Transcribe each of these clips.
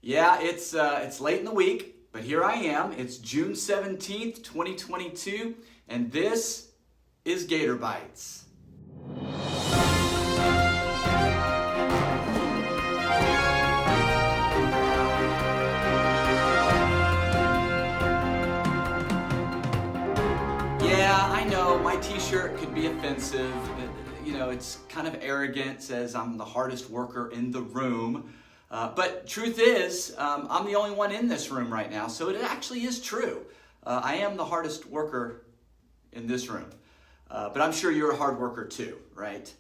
Yeah, it's late in the week, but here I am. It's June 17th, 2022, and this is GatorBites. Yeah, I know my t-shirt could be offensive. It's kind of arrogant, says I'm the hardest worker in the room. But truth is, I'm the only one in this room right now, so it actually is true. I am the hardest worker in this room. But I'm sure you're a hard worker too, right?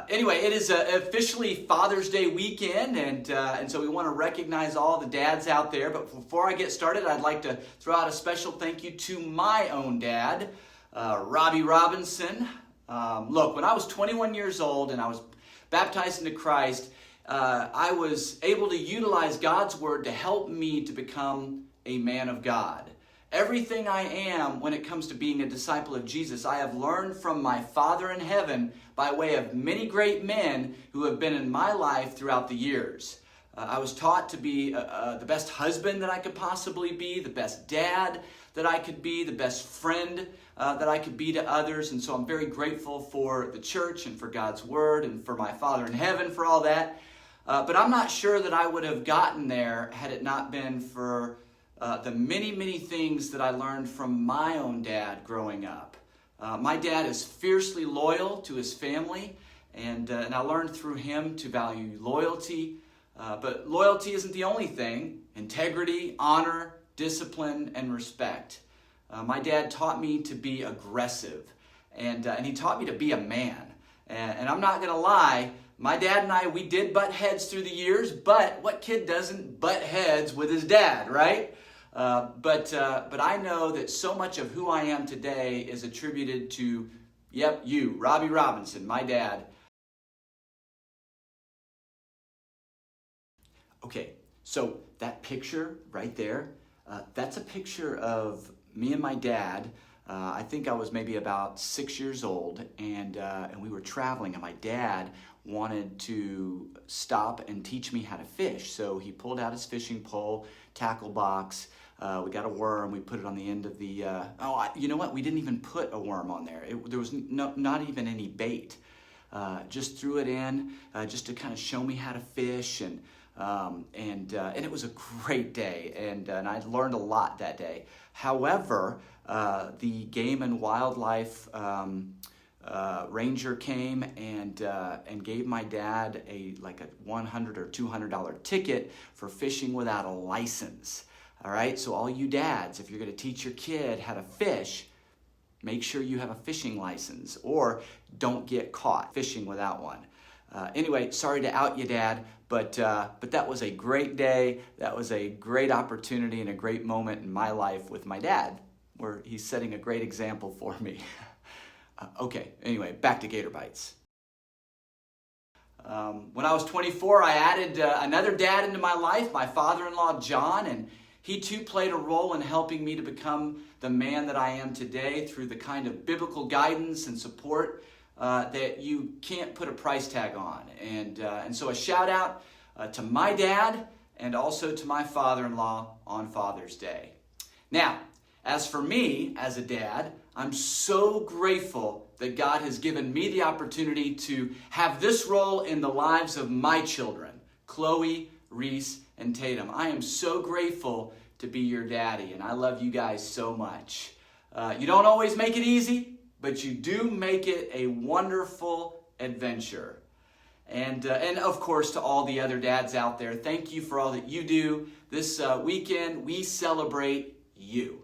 Anyway, it is officially Father's Day weekend, and so we want to recognize all the dads out there. But before I get started, I'd like to throw out a special thank you to my own dad, Robbie Robinson. Look, when I was 21 years old and I was baptized into Christ, I was able to utilize God's word to help me to become a man of God. Everything I am when it comes to being a disciple of Jesus, I have learned from my Father in heaven by way of many great men who have been in my life throughout the years. I was taught to be the best husband that I could possibly be, the best dad that I could be, the best friend that I could be to others. And so I'm very grateful for the church and for God's word and for my Father in heaven for all that. But I'm not sure that I would have gotten there had it not been for the many, many things that I learned from my own dad growing up. My dad is fiercely loyal to his family, and I learned through him to value loyalty. But loyalty isn't the only thing. Integrity, honor, discipline, and respect. My dad taught me to be aggressive, and he taught me to be a man. And I'm not going to lie, my dad and I, we did butt heads through the years, but what kid doesn't butt heads with his dad, right? But I know that so much of who I am today is attributed to, you, Robbie Robinson, my dad. Okay, so that picture right there, that's a picture of me and my dad. I think I was maybe about 6 years old, and we were traveling, and my dad wanted to stop and teach me how to fish. So he pulled out his fishing pole, tackle box. We got a worm. We put it on the end of the. You know what? We didn't even put a worm on there. There was not even any bait. Just threw it in just to kind of show me how to fish, and it was a great day, and I learned a lot that day. However, the Game and Wildlife ranger came and gave my dad a $100 or $200 ticket for fishing without a license. All right, so all you dads, if you're going to teach your kid how to fish, make sure you have a fishing license, or don't get caught fishing without one. Anyway, sorry to out you, Dad, but that was a great day. That was a great opportunity and a great moment in my life with my dad, where he's setting a great example for me. Okay, anyway, back to GatorBites. When I was 24, I added another dad into my life, my father-in-law, John, and he too played a role in helping me to become the man that I am today through the kind of biblical guidance and support that you can't put a price tag on. And so a shout out to my dad and also to my father-in-law on Father's Day. Now, as for me as a dad, I'm so grateful that God has given me the opportunity to have this role in the lives of my children, Chloe, Reese, and Tatum. I am so grateful to be your daddy, and I love you guys so much. You don't always make it easy, but you do make it a wonderful adventure. And of course, to all the other dads out there, thank you for all that you do. This weekend, we celebrate you.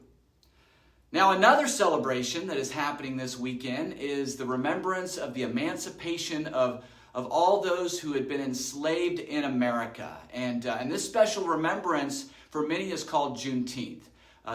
Now, another celebration that is happening this weekend is the remembrance of the emancipation of all those who had been enslaved in America. And this special remembrance for many is called Juneteenth.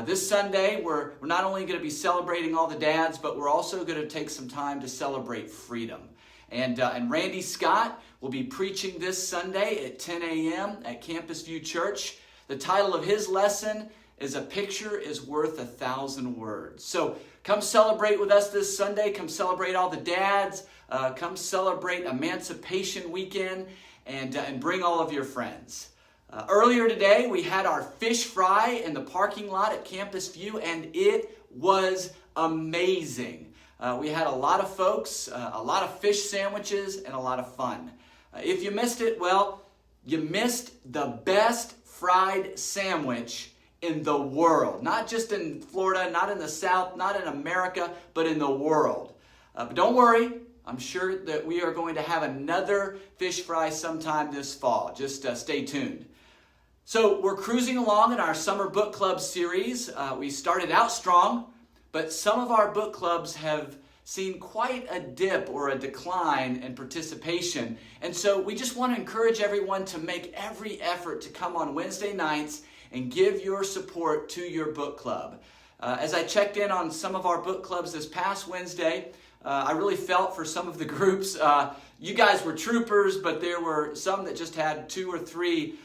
This Sunday, we're not only going to be celebrating all the dads, but we're also going to take some time to celebrate freedom. And Randy Scott will be preaching this Sunday at 10 a.m. at Campus View Church. The title of his lesson is "A Picture is Worth 1,000 Words." So come celebrate with us this Sunday. Come celebrate all the dads. Come celebrate Emancipation Weekend, and bring all of your friends. Earlier today, we had our fish fry in the parking lot at Campus View, and it was amazing. We had a lot of folks, a lot of fish sandwiches, and a lot of fun. If you missed it, well, you missed the best fried sandwich in the world. Not just in Florida, not in the South, not in America, but in the world. But don't worry, I'm sure that we are going to have another fish fry sometime this fall. Just stay tuned. So we're cruising along in our summer book club series. We started out strong, but some of our book clubs have seen quite a dip or a decline in participation. And so we just want to encourage everyone to make every effort to come on Wednesday nights and give your support to your book club. As I checked in on some of our book clubs this past Wednesday, I really felt for some of the groups. You guys were troopers, but there were some that just had 2 or 3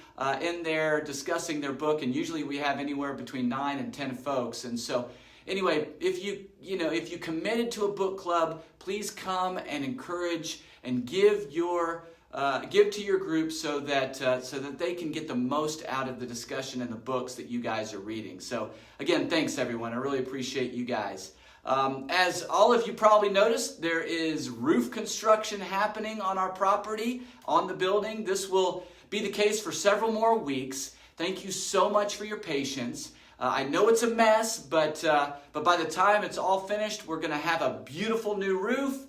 in there discussing their book, and usually we have anywhere between 9 and 10 folks. And so anyway, if you committed to a book club, please come and encourage and give to your group so that they can get the most out of the discussion and the books that you guys are reading. So again, thanks everyone. I really appreciate you guys. As all of you probably noticed, there is roof construction happening on our property, on the building. This will be the case for several more weeks. Thank you so much for your patience. I know it's a mess, but by the time it's all finished, we're going to have a beautiful new roof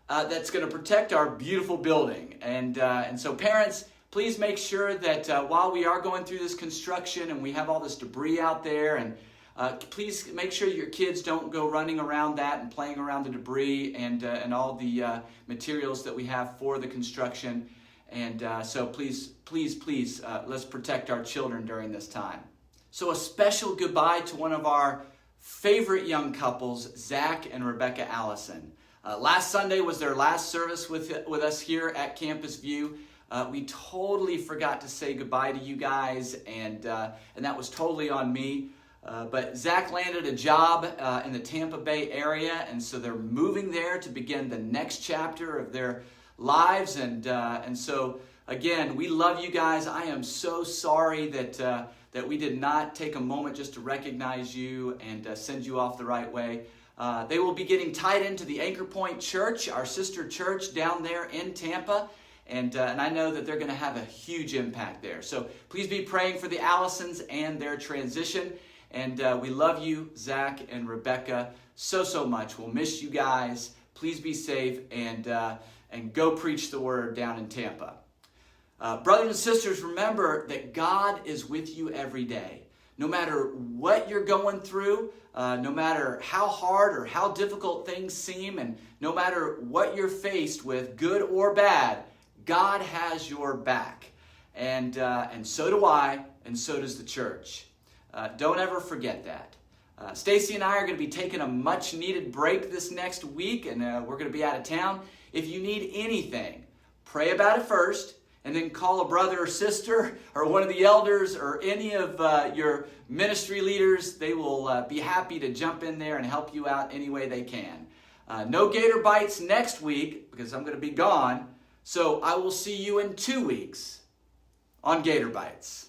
that's going to protect our beautiful building. And so parents, please make sure that while we are going through this construction and we have all this debris out there, and please make sure your kids don't go running around that and playing around the debris and all the materials that we have for the construction. And so please, let's protect our children during this time. So a special goodbye to one of our favorite young couples, Zach and Rebecca Allison. Last Sunday was their last service with us here at Campus View. We totally forgot to say goodbye to you guys, and that was totally on me. But Zach landed a job in the Tampa Bay area, and so they're moving there to begin the next chapter of their lives. And so again, we love you guys. I am so sorry that we did not take a moment just to recognize you and send you off the right way. They will be getting tied into the Anchor Point Church, our sister church down there in Tampa. And I know that they're going to have a huge impact there. So please be praying for the Allisons and their transition. And we love you, Zach and Rebecca, so much. We'll miss you guys. Please be safe and go preach the word down in Tampa. Brothers and sisters, remember that God is with you every day. No matter what you're going through, no matter how hard or how difficult things seem, and no matter what you're faced with, good or bad, God has your back. And so do I, and so does the church. Don't ever forget that. Stacy and I are going to be taking a much-needed break this next week, and we're going to be out of town. If you need anything, pray about it first, and then call a brother or sister or one of the elders or any of your ministry leaders. They will be happy to jump in there and help you out any way they can. No GatorBites next week because I'm going to be gone, so I will see you in 2 weeks on GatorBites.